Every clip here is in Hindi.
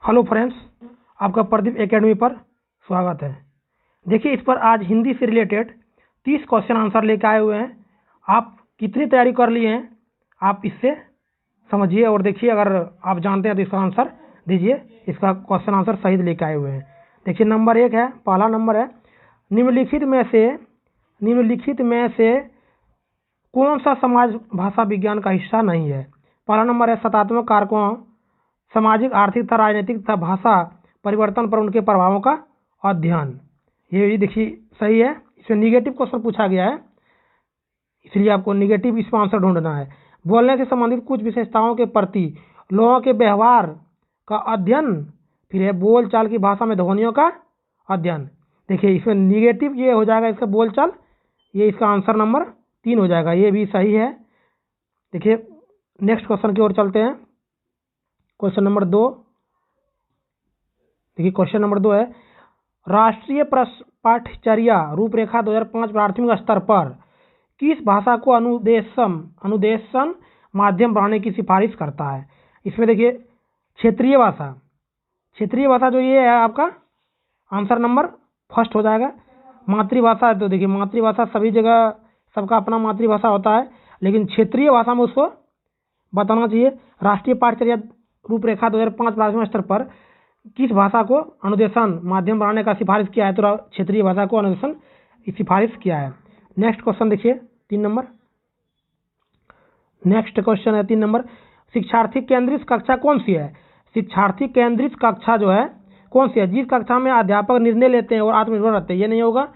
हेलो फ्रेंड्स, आपका प्रदीप एकेडमी पर स्वागत है। देखिए, इस पर आज हिंदी से रिलेटेड 30 क्वेश्चन आंसर लेकर आए हुए हैं। आप कितनी तैयारी कर लिए हैं आप इससे समझिए और देखिए। अगर आप जानते हैं तो इसका आंसर दीजिए। इसका क्वेश्चन आंसर सही लेकर आए हुए हैं। देखिए, नंबर 1 है, पहला नंबर है, निम्नलिखित में से कौन सा समाज भाषा विज्ञान का हिस्सा नहीं है। पहला नंबर है, सत्तात्मक कारकों, सामाजिक, आर्थिक तथा राजनीतिक तथा भाषा परिवर्तन पर उनके प्रभावों का अध्ययन। ये भी देखिए सही है। इसमें निगेटिव क्वेश्चन पूछा गया है, इसलिए आपको निगेटिव इसमें आंसर ढूंढना है। बोलने से संबंधित कुछ विशेषताओं के प्रति लोगों के व्यवहार का अध्ययन। फिर है बोलचाल की भाषा में ध्वनियों का अध्ययन। देखिए, इसमें निगेटिव ये हो जाएगा, इसका बोलचाल, ये इसका आंसर नंबर 3 हो जाएगा। ये भी सही है। देखिए, नेक्स्ट क्वेश्चन की ओर चलते हैं। Question number 2। देखिए, क्वेश्चन नंबर 2 है, राष्ट्रीय पाठ्यचर्या रूपरेखा 2005 प्राथमिक स्तर पर किस भाषा को अनुदेशन माध्यम बनाने की सिफारिश करता है। इसमें देखिए, क्षेत्रीय भाषा जो ये है आपका आंसर नंबर फर्स्ट हो जाएगा। मातृभाषा है तो देखिए, मातृभाषा सभी जगह सबका अपना मातृभाषा होता है, लेकिन क्षेत्रीय भाषा में उसको बताना चाहिए। राष्ट्रीय पाठ्यचर्या रूपरेखा 2005 प्राथमिक स्तर पर किस भाषा को अनुदेशन माध्यम बनाने का सिफारिश किया है, तो क्षेत्रीय भाषा को अनुदेशन सिफारिश किया है। नेक्स्ट क्वेश्चन देखिए, 3 नंबर। नेक्स्ट क्वेश्चन है 3 नंबर, शिक्षार्थी केंद्रित कक्षा कौन सी है। शिक्षार्थी केंद्रित कक्षा जो है कौन सी है, जिस कक्षा में अध्यापक निर्णय लेते हैं और आत्मनिर्भर रहते हैं, ये नहीं होगा।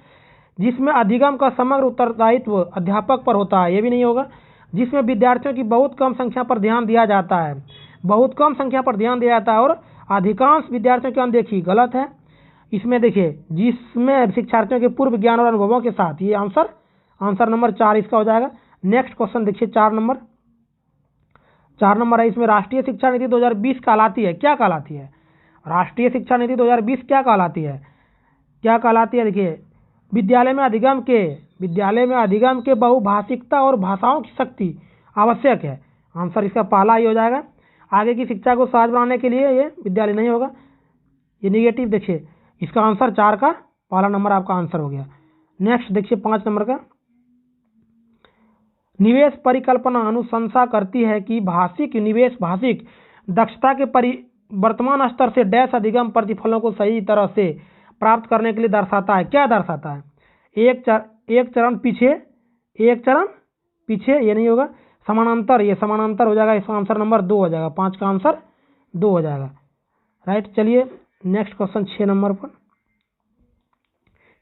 जिसमें अधिगम का समग्र उत्तरदायित्व अध्यापक पर होता है, ये भी नहीं होगा। जिसमें विद्यार्थियों की बहुत कम संख्या पर ध्यान दिया जाता है, और अधिकांश विद्यार्थियों की अनदेखी, गलत है। इसमें देखिए, जिसमें शिक्षार्थियों के पूर्व ज्ञान और अनुभवों के साथ, ये आंसर नंबर 4 इसका हो जाएगा। नेक्स्ट क्वेश्चन देखिए, 4 नंबर है, इसमें राष्ट्रीय शिक्षा नीति 2020 कहलाती है, क्या कहलाती है। राष्ट्रीय शिक्षा नीति 2020 क्या कहलाती है, देखिए, विद्यालय में अधिगम के बहुभाषिकता और भाषाओं की शक्ति आवश्यक है। आंसर इसका पहला ही हो जाएगा। आगे की शिक्षा को सहज बनाने के लिए ये विद्यालय नहीं होगा, ये निगेटिव। देखिए, इसका आंसर 4 का पहला नंबर आपका आंसर हो गया। नेक्स्ट देखिए, 5 नंबर का, निवेश परिकल्पना अनुशंसा करती है कि निवेश भाषिक दक्षता के वर्तमान स्तर से डैश अधिगम प्रतिफलों को सही तरह से प्राप्त करने के लिए दर्शाता है। क्या दर्शाता है, एक चरण पीछे, ये नहीं होगा। समानांतर, ये समानांतर हो जाएगा। इसका आंसर नंबर 2 हो जाएगा। 5 का आंसर 2 हो जाएगा, राइट। चलिए, नेक्स्ट क्वेश्चन 6 नंबर पर,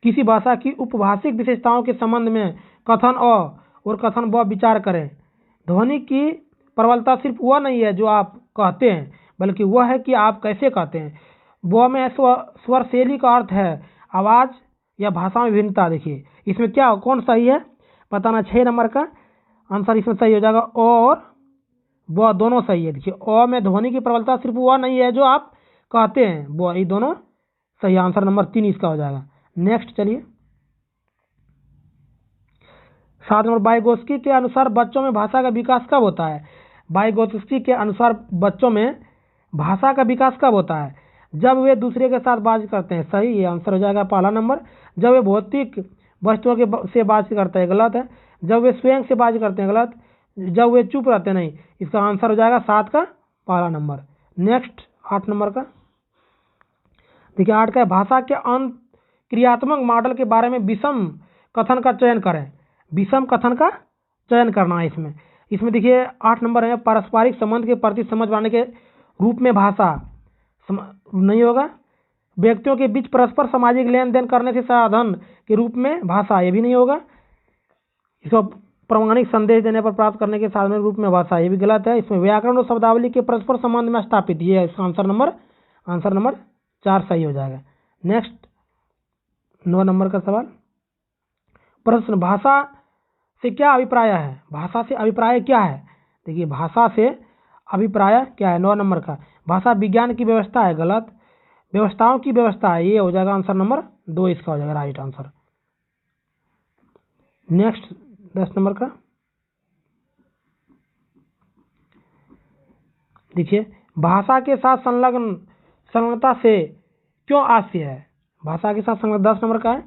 किसी भाषा की उपभाषिक विशेषताओं के संबंध में कथन अ और कथन ब विचार करें। ध्वनि की प्रबलता सिर्फ वह नहीं है जो आप कहते हैं, बल्कि वह है कि आप कैसे कहते हैं। ब में स्वर शैली का अर्थ है आवाज या भाषा में भिन्नता। देखिए, इसमें क्या कौन सही है बताना। 6 नंबर का आंसर इसमें सही हो जाएगा। अ और ब दोनों सही है। देखिए, अ में ध्वनि की प्रबलता सिर्फ वह नहीं है जो आप कहते हैं, वो ये दोनों सही। आंसर नंबर 3 इसका हो जाएगा। नेक्स्ट चलिए, 7 नंबर, वाइगोत्स्की के अनुसार बच्चों में भाषा का विकास कब होता है। वाइगोत्स्की के अनुसार बच्चों में भाषा का विकास कब होता है, जब वे दूसरे के साथ बातचीत करते हैं। सही, ये आंसर हो जाएगा पहला नंबर। जब वे भौतिक वस्तुओं से बातचीत करते हैं, गलत है। जब वे स्वयं से बातचीत करते हैं, गलत। जब वे चुप रहते नहीं, इसका आंसर हो जाएगा 7 का पहला नंबर। नेक्स्ट 8 नंबर का देखिए, 8 का भाषा के क्रियात्मक मॉडल के बारे में विषम कथन का चयन करें। विषम कथन का चयन करना है इसमें देखिए, 8 नंबर है, पारस्परिक संबंध के प्रति समझ बनाने के रूप में भाषा नहीं होगा। व्यक्तियों के बीच परस्पर सामाजिक लेन देन करने से साधन के रूप में भाषा, ये भी नहीं होगा। इसको प्रामाणिक संदेश देने पर प्राप्त करने के साधन के रूप में भाषा, ये भी गलत है। इसमें व्याकरण और शब्दावली के परस्पर संबंध में स्थापित, ये इसका आंसर नंबर 4 सही हो जाएगा। नेक्स्ट 9 नंबर का सवाल, प्रश्न, भाषा से क्या अभिप्राय है। भाषा से अभिप्राय क्या है। देखिए, भाषा से अभिप्राय क्या है। 9 नंबर का, भाषा विज्ञान की व्यवस्था है, गलत। व्यवस्थाओं की व्यवस्था है, ये हो जाएगा आंसर नंबर 2 इसका हो जाएगा राइट आंसर। नेक्स्ट 10 नंबर का देखिए, भाषा के साथ संलग्न संलग्नता से क्यों आस्य है? भाषा के साथ संलग्न 10 नंबर का है।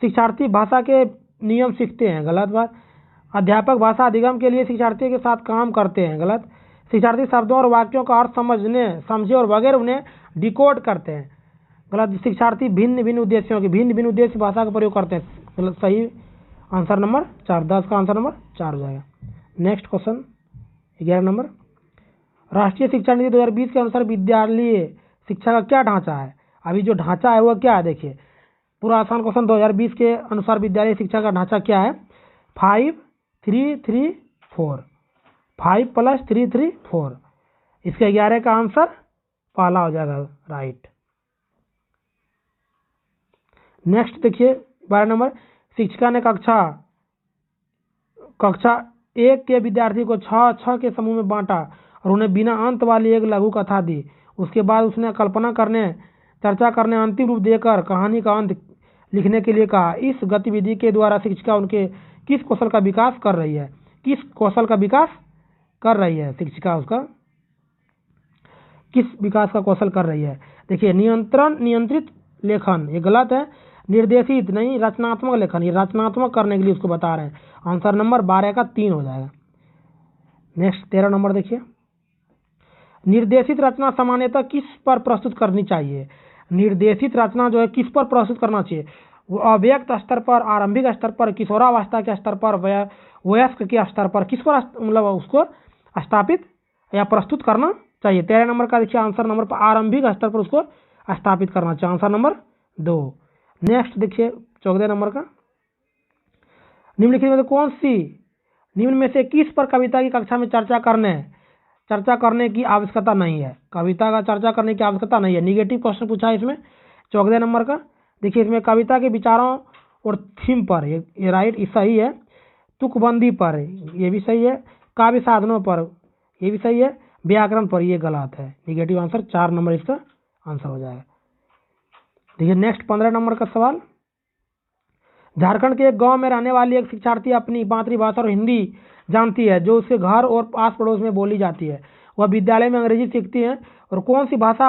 शिक्षार्थी भाषा के नियम सीखते हैं, गलत बात। अध्यापक भाषा अधिगम के लिए शिक्षार्थी के साथ काम करते हैं, गलत। शिक्षार्थी शब्दों और वाक्यों का अर्थ समझे और वगैरह उन्हें डिकोड करते हैं, गलत। शिक्षार्थी भिन्न भिन्न उद्देश्य भाषा का प्रयोग करते हैं, गलत। सही आंसर नंबर 4, 10 का आंसर नंबर 4 हो जाएगा। नेक्स्ट क्वेश्चन 11 नंबर, राष्ट्रीय शिक्षा नीति 2020 के अनुसार विद्यालय शिक्षा का क्या ढांचा है? अभी जो ढांचा है वो क्या है, देखिए पूरा आसान क्वेश्चन। 2020 के अनुसार विद्यालय शिक्षा का ढांचा क्या है? 5 3 3 4, 5 + 3 3 4। इसके 11 का आंसर पहला हो जाएगा, राइट। नेक्स्ट देखिए 12 नंबर, शिक्षिका ने कक्षा 1 के विद्यार्थी को 6 के समूह में बांटा और उन्हें बिना अंत वाली एक लघु कथा दी। उसके बाद उसने कल्पना करने, चर्चा करने, अंतिम रूप देकर कहानी का अंत लिखने के लिए कहा। इस गतिविधि के द्वारा शिक्षिका उनके किस कौशल का विकास कर रही है? किस कौशल का विकास कर रही है शिक्षिका? उसका किस विकास का कौशल कर रही है? देखिए नियंत्रित लेखन, ये गलत है। निर्देशित नहीं, रचनात्मक लेखन, ये रचनात्मक करने के लिए उसको बता रहे हैं। आंसर नंबर 12 का 3 हो जाएगा। नेक्स्ट 13 नंबर देखिए, निर्देशित रचना सामान्यतः किस पर प्रस्तुत करनी चाहिए? निर्देशित रचना जो है किस पर प्रस्तुत करना चाहिए? वो अव्यक्त स्तर पर, आरंभिक स्तर पर, किशोरावस्था के स्तर पर, वयस्क के स्तर पर, किस पर मतलब उसको स्थापित या प्रस्तुत करना चाहिए? 13 नंबर का देखिए आंसर नंबर पर आरंभिक स्तर पर उसको स्थापित करना चाहिए, आंसर नंबर 2। नेक्स्ट देखिए 14 नंबर का, निम्नलिखित में कौन सी निम्न में से किस पर कविता की कक्षा में चर्चा करने की आवश्यकता नहीं है? कविता का चर्चा करने की आवश्यकता नहीं है। निगेटिव क्वेश्चन पूछा है इसमें 14 नंबर का। देखिए इसमें कविता के विचारों और थीम पर ये राइट सही है। तुकबंदी पर ये भी सही है। काव्य साधनों पर ये भी सही है। व्याकरण पर ये गलत है। निगेटिव आंसर 4 नंबर इसका आंसर हो जाएगा। देखिए नेक्स्ट 15 नंबर का सवाल, झारखंड के एक गांव में रहने वाली एक शिक्षार्थी अपनी मातृभाषा और हिंदी जानती है जो उसके घर और आस पड़ोस में बोली जाती है। वह विद्यालय में अंग्रेजी सीखती है और कौन सी भाषा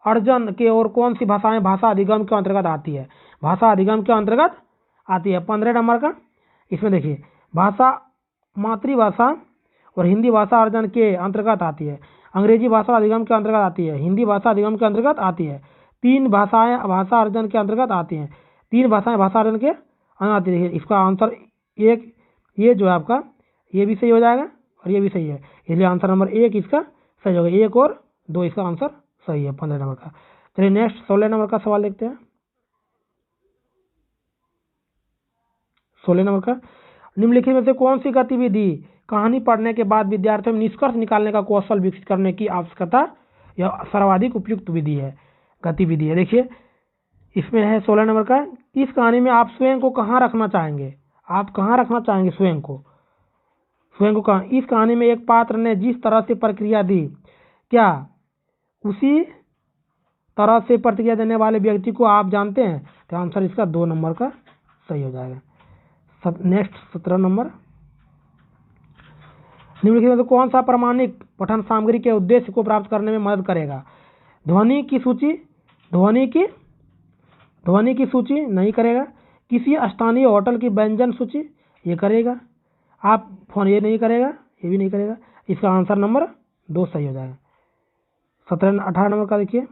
अर्जन के और कौन सी भाषाएं भाषा अधिगम के अंतर्गत आती है? भाषा अधिगम के अंतर्गत आती है। 15 नंबर का, इसमें देखिए भाषा मातृभाषा और हिंदी भाषा अर्जन के अंतर्गत आती है, अंग्रेजी भाषा अधिगम के अंतर्गत आती है, हिंदी भाषा अधिगम के अंतर्गत आती है। 3 भाषाएं भाषा अर्जन के अंतर्गत आती हैं। 3 भाषाएं भाषा अर्जन के आती है। इसका आंसर एक, ये जो है आपका ये भी सही हो जाएगा और ये भी सही है, इसलिए आंसर नंबर 1 इसका सही होगा। 1 और 2 इसका आंसर सही है 15 नंबर का। चलिए नेक्स्ट 16 नंबर का सवाल देखते हैं। 16 नंबर का, निम्नलिखित में से कौन सी गतिविधि कहानी पढ़ने के बाद विद्यार्थियों में निष्कर्ष निकालने का कौशल विकसित करने की आवश्यकता या सर्वाधिक उपयुक्त विधि है, गतिविधि है? देखिए इसमें है 16 नंबर का, इस कहानी में आप स्वयं को कहाँ रखना चाहेंगे? आप कहाँ रखना चाहेंगे स्वयं को कहाँ? इस कहानी में एक पात्र ने जिस तरह से प्रतिक्रिया दी, क्या उसी तरह से प्रतिक्रिया देने वाले व्यक्ति को आप जानते हैं? तो आंसर इसका 2 नंबर का सही हो जाएगा। नेक्स्ट 17 नंबर, निम्नलिखित में कौन सा प्रामाणिक पठन सामग्री के उद्देश्य को प्राप्त करने में मदद करेगा? ध्वनि की सूची नहीं करेगा। किसी स्थानीय होटल की व्यंजन सूची ये करेगा। आप फोन ये नहीं करेगा, ये भी नहीं करेगा। इसका आंसर नंबर 2 सही हो जाएगा। 18 नंबर का देखिए,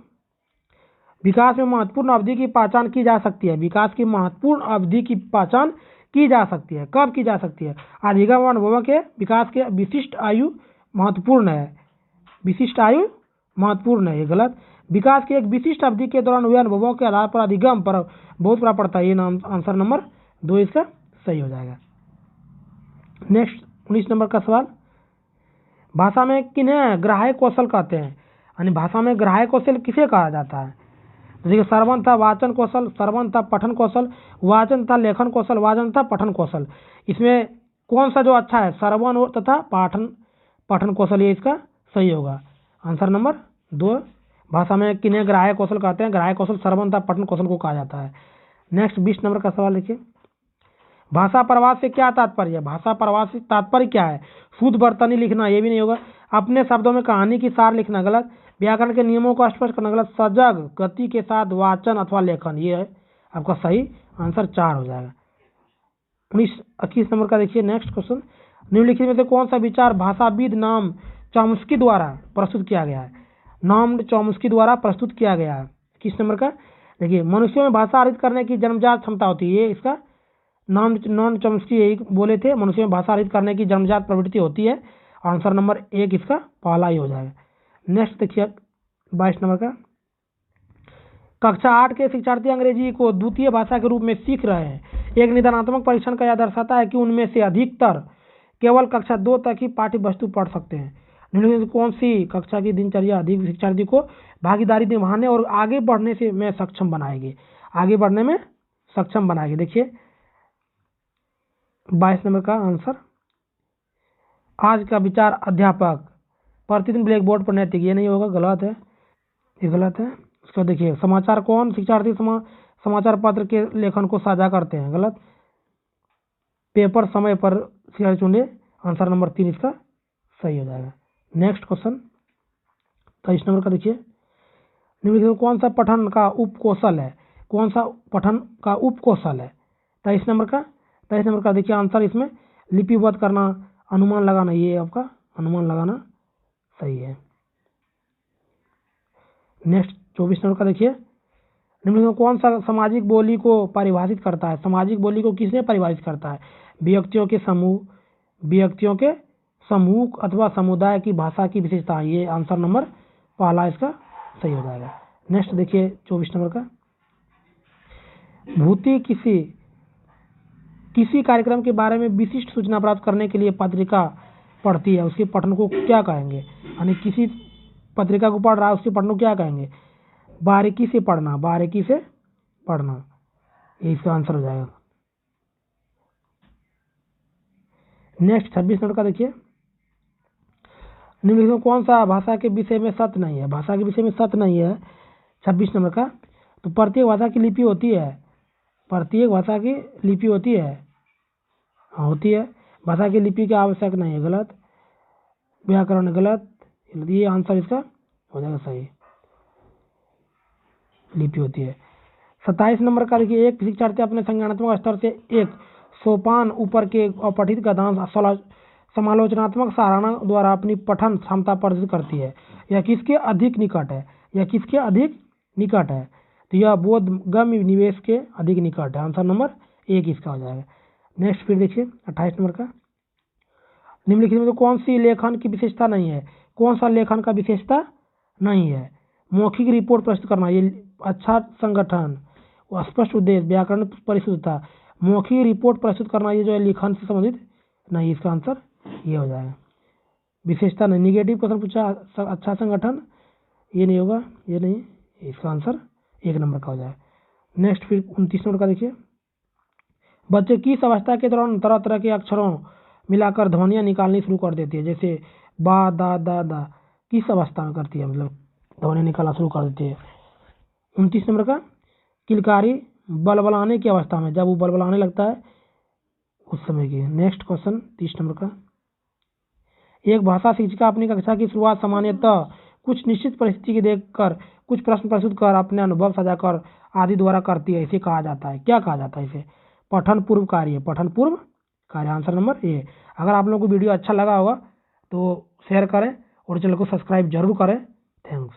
विकास में महत्वपूर्ण अवधि की पहचान की जा सकती है। विकास की महत्वपूर्ण अवधि की पहचान की जा सकती है, कब की जा सकती है? अधिगम अनुभवों के विकास के विशिष्ट आयु महत्वपूर्ण है, ये गलत। विकास की एक विशिष्ट अवधि के दौरान हुए अनुभवों के आधार पर अधिगम पर बहुत बड़ा पड़ता है। ये आंसर नंबर 2 इसका सही हो जाएगा। नेक्स्ट 19 नंबर का सवाल, भाषा में किन्हें ग्राह्य कौशल कहते हैं? यानी भाषा में ग्राह्य कौशल किसे कहा जाता है? देखिए श्रवण था वाचन कौशल, श्रवण था पठन कौशल, वाचन था लेखन कौशल, वाचन था पठन कौशल। इसमें कौन सा जो अच्छा है? श्रवण और तथा पठन कौशल, ये इसका सही होगा। आंसर नंबर 2, भाषा में किन्हें ग्राह्य कौशल कहते हैं? ग्राह्य कौशल श्रवण था पठन कौशल को कहा जाता है। नेक्स्ट 20 नंबर का सवाल देखिए, भाषा प्रवास से क्या तात्पर्य है? भाषा प्रवास से तात्पर्य क्या है? शुद्ध वर्तनी लिखना, ये भी नहीं होगा। अपने शब्दों में कहानी की सार लिखना, गलत। व्याकरण के नियमों को स्पष्ट करना, गलत। सजग गति के साथ वाचन अथवा लेखन, ये है आपका सही आंसर 4 हो जाएगा। 21 नंबर का देखिए नेक्स्ट क्वेश्चन, निम्नलिखित में से कौन सा विचार भाषाविद नाम चॉम्स्की द्वारा प्रस्तुत किया गया है? नाम चॉम्स्की द्वारा प्रस्तुत किया गया है। 21 नंबर का देखिए, मनुष्यों में भाषा अर्जित करने की जन्मजात क्षमता होती है, ये इसका नॉन चॉम्स्की यही बोले थे, मनुष्यों में भाषा अर्जित करने की जन्मजात प्रवृत्ति होती है। आंसर नंबर 1 इसका पहला ही हो जाएगा। नेक्स्ट देखिए 22 नंबर का, कक्षा 8 के शिक्षार्थी अंग्रेजी को द्वितीय भाषा के रूप में सीख रहे हैं। एक निदानात्मक परीक्षण का यह दर्शाता है कि उनमें से अधिकतर केवल कक्षा 2 तक ही पाठ्य वस्तु पढ़ सकते हैं। निम्नलिखित में कौन सी कक्षा की दिनचर्या अधिक शिक्षार्थी को भागीदारी निभाने और आगे बढ़ने से में सक्षम बनाएगी? आगे बढ़ने में सक्षम बनाएगी। देखिए 22 नंबर का आंसर, आज का विचार अध्यापक प्रतिदिन ब्लैक बोर्ड पर नैतिक, ये नहीं होगा, गलत है, ये गलत है। उसका देखिए, समाचार कौन शिक्षार्थी समाचार पत्र के लेखन को साझा करते हैं, गलत। पेपर समय पर शिक्षार्थी चुने, आंसर नंबर 3 इसका सही हो जाएगा। नेक्स्ट क्वेश्चन 23 नंबर का देखिए, निम्नलिखित में कौन सा पठन का उपकौशल है? कौन सा पठन का उपकौशल है? 23 नंबर का देखिए आंसर इसमें लिपिबद्ध करना, अनुमान लगाना, ये आपका अनुमान लगाना सही है। नेक्स्ट 24 नंबर का देखिए, निम्नलिखित में कौन सा सामाजिक बोली को परिभाषित करता है? सामाजिक बोली को किसने परिभाषित करता है? व्यक्तियों के समूह अथवा समुदाय की भाषा की विशेषता, ये आंसर नंबर पहला इसका सही हो जाएगा। नेक्स्ट देखिए 24 नंबर का, भूति किसी कार्यक्रम के बारे में विशिष्ट सूचना प्राप्त करने के लिए पत्रिका पढ़ती है, उसके पठन को क्या कहेंगे? यानी किसी पत्रिका को पढ़ रहा है, उसके पठन को क्या कहेंगे? बारीकी से पढ़ना, ये इसका आंसर हो जाएगा। नेक्स्ट 26 नंबर का देखिए, निम्नलिखित में कौन सा भाषा के विषय में सत्य नहीं है? भाषा के विषय में सत्य नहीं है 26 नंबर का, तो प्रत्येक भाषा की लिपि होती है, होती है। भाषा की लिपि की आवश्यक नहीं है, गलत। व्याकरण गलत, ये आंसर इसका हो जाएगा सही, लिपि होती है। 27 नंबर का देखिए, एक शिक्षार्थी अपने संज्ञानात्मक स्तर से एक सोपान ऊपर के अपठित गद्यांश समालोचनात्मक सराहना द्वारा अपनी पठन क्षमता प्रदर्शित करती है। यह किसके अधिक निकट है? तो यह बोधगम्य निवेश के अधिक निकट है, आंसर नंबर 1 इसका हो जाएगा। नेक्स्ट फिर देखिए 28 नंबर का, निम्नलिखित में कौन सी लेखन की विशेषता नहीं है? कौन सा लेखन का विशेषता नहीं है? मौखिक रिपोर्ट प्रस्तुत करना, ये अच्छा संगठन, स्पष्ट उद्देश्य, व्याकरण परिशुद्धता, मौखिक रिपोर्ट प्रस्तुत करना, ये जो है लेखन से संबंधित नहीं, इसका आंसर ये हो जाएगा। विशेषता नहीं, निगेटिव क्वेश्चन पूछा, अच्छा संगठन, ये नहीं होगा, ये नहीं, इसका आंसर 1 नंबर का हो जाएगा। नेक्स्ट फिर 29 नंबर का देखिए, बच्चे किस अवस्था के दौरान तरह तरह के अक्षरों मिलाकर ध्वनियाँ निकालनी शुरू कर देती है? जैसे बा दा दा दा, किस अवस्था में करती है, मतलब ध्वनियाँ निकालना शुरू कर देती है? 29 नंबर का, किलकारी बलबलाने की अवस्था में, जब वो बलबलाने लगता है उस समय की। नेक्स्ट क्वेश्चन 30 नंबर का, एक भाषा शिक्षिका अपनी कक्षा की शुरुआत सामान्यतः कुछ निश्चित परिस्थिति की देखकर कुछ प्रश्न प्रस्तुत कर अपने अनुभव साझा कर आदि द्वारा करती है, इसे कहा जाता है, क्या कहा जाता है इसे? पठन पूर्व कार्य, आंसर नंबर ए। अगर आप लोगों को वीडियो अच्छा लगा होगा तो शेयर करें और चैनल को सब्सक्राइब जरूर करें। थैंक्स।